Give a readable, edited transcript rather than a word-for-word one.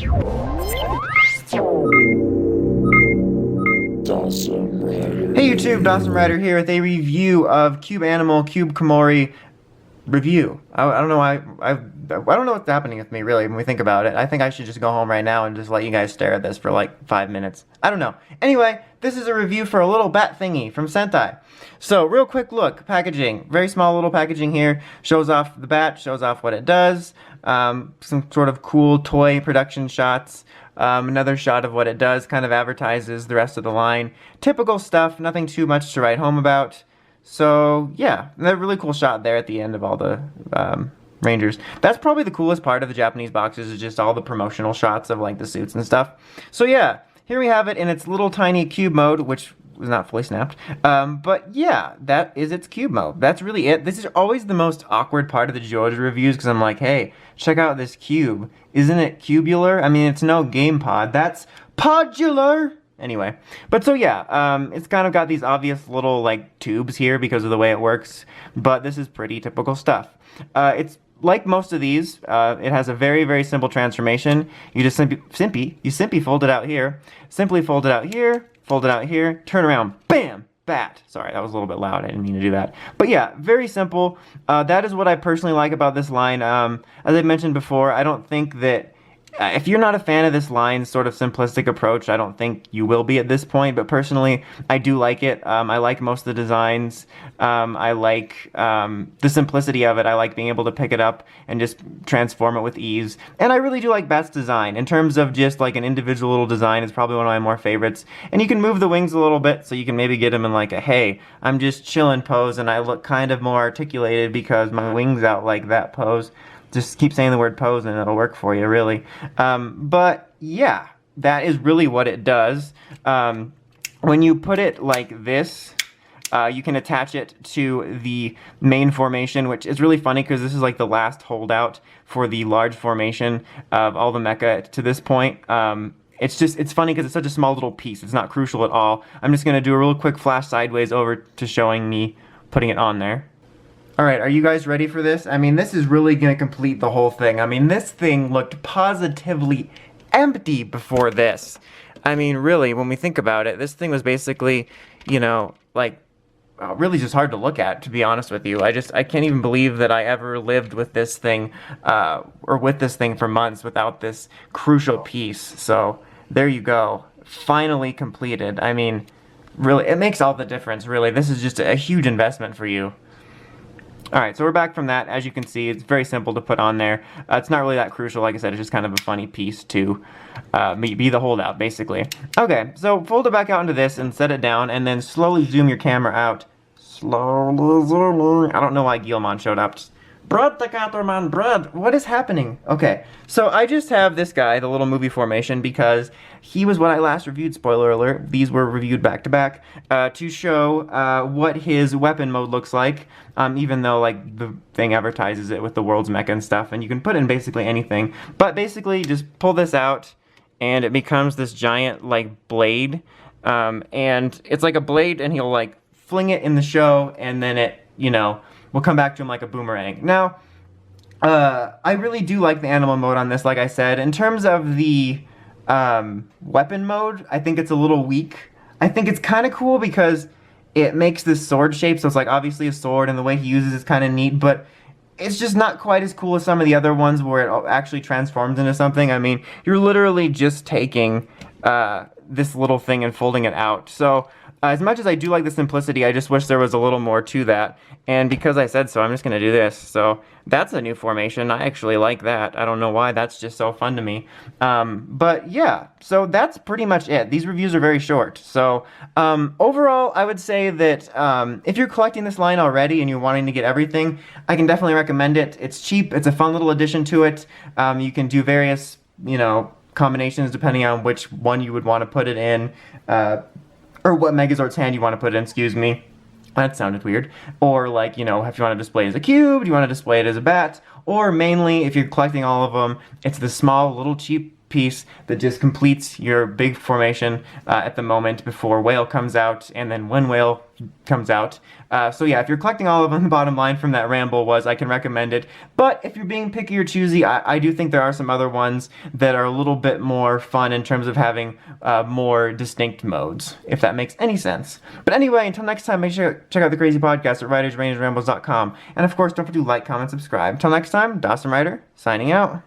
Hey YouTube, Dawson Rider here with a review of Cube Animal Cube Komori review. I don't know why I don't know what's happening with me really when we think about it. I think I should just go home right now and just let you guys stare at this for like 5 minutes. I don't know. Anyway, this is a review for a little bat thingy from Sentai. So real quick look, packaging. Very small little packaging here. Shows off the bat, shows off what it does. Some sort of cool toy production shots. Another shot of what it does, kind of advertises the rest of the line. Typical stuff, nothing too much to write home about. So, yeah, a really cool shot there at the end of all the Rangers. That's probably the coolest part of the Japanese boxes, is just all the promotional shots of, like, the suits and stuff. So, yeah, here we have it in its little tiny cube mode, which was not fully snapped. But, yeah, that is its cube mode. That's really it. This is always the most awkward part of the Zyuohger reviews, because I'm like, hey, check out this cube. Isn't it cubular? I mean, it's no game pod. That's podular! Anyway, but so yeah, it's kind of got these obvious little, like, tubes here because of the way it works, but this is pretty typical stuff. It's like most of these, it has a very, very simple transformation. You just simply fold it out here, fold it out here, turn around, bam! Bat. Sorry, that was a little bit loud. I didn't mean to do that. But yeah, very simple. That is what I personally like about this line. As I mentioned before, I don't think that if you're not a fan of this line's sort of simplistic approach, I don't think you will be at this point, but personally, I do like it. I like most of the designs. I like the simplicity of it. I like being able to pick it up and just transform it with ease. And I really do like Bat's design. In terms of just like an individual little design, it's probably one of my more favorites. And you can move the wings a little bit, so you can maybe get him in like a, hey, I'm just chillin' pose, and I look kind of more articulated because my wing's out like that pose. Just keep saying the word pose and it'll work for you, really. But yeah, that is really what it does. When you put it like this, you can attach it to the main formation, which is really funny because this is like the last holdout for the large formation of all the mecha to this point. It's funny because it's such a small little piece. It's not crucial at all. I'm just going to do a real quick flash sideways over to showing me putting it on there. Alright, are you guys ready for this? I mean, this is really going to complete the whole thing. I mean, this thing looked positively empty before this. I mean, really, when we think about it, this thing was basically, you know, like, really just hard to look at, to be honest with you. I can't even believe that I ever lived with this thing, or with this thing for months without this crucial piece. So, there you go. Finally completed. I mean, really, it makes all the difference, really. This is just a huge investment for you. Alright, so we're back from that. As you can see, it's very simple to put on there. It's not really that crucial, like I said, it's just kind of a funny piece to be the holdout, basically. Okay, so fold it back out into this and set it down, and then slowly zoom your camera out. Slowly zooming. I don't know why Guillemon showed up. Bread the Caterman, bread! What is happening? Okay, so I just have this guy, the little movie formation, because he was what I last reviewed, spoiler alert, these were reviewed back to back, to show what his weapon mode looks like, even though like the thing advertises it with the world's mecha and stuff, and you can put in basically anything. But basically, just pull this out, and it becomes this giant like blade, and it's like a blade, and he'll like fling it in the show, and then it, you know, will come back to him like a boomerang. Now, I really do like the animal mode on this, like I said. In terms of the weapon mode, I think it's a little weak. I think it's kind of cool because it makes this sword shape, so it's like obviously a sword, and the way he uses it's kind of neat, but it's just not quite as cool as some of the other ones where it actually transforms into something. I mean, you're literally just taking this little thing and folding it out. So, as much as I do like the simplicity, I just wish there was a little more to that. And because I said so, I'm just going to do this. So that's a new formation. I actually like that. I don't know why. That's just so fun to me. But yeah, so that's pretty much it. These reviews are very short. So overall, I would say that if you're collecting this line already and you're wanting to get everything, I can definitely recommend it. It's cheap. It's a fun little addition to it. You can do various, you know, combinations depending on which one you would want to put it in. Or what Megazord's hand you want to put in, excuse me. That sounded weird. Or, like, you know, if you want to display it as a cube, do you want to display it as a bat? Or, mainly, if you're collecting all of them, it's the small, little, cheap piece that just completes your big formation at the moment before Whale comes out, and then when Whale comes out. So yeah, if you're collecting all of them, the bottom line from that ramble was I can recommend it. But if you're being picky or choosy, I do think there are some other ones that are a little bit more fun in terms of having more distinct modes, if that makes any sense. But anyway, until next time, make sure to check out the Crazy Podcast at writersrangerambles.com. And of course, don't forget to like, comment, subscribe. Until next time, Dawson Ryder, signing out.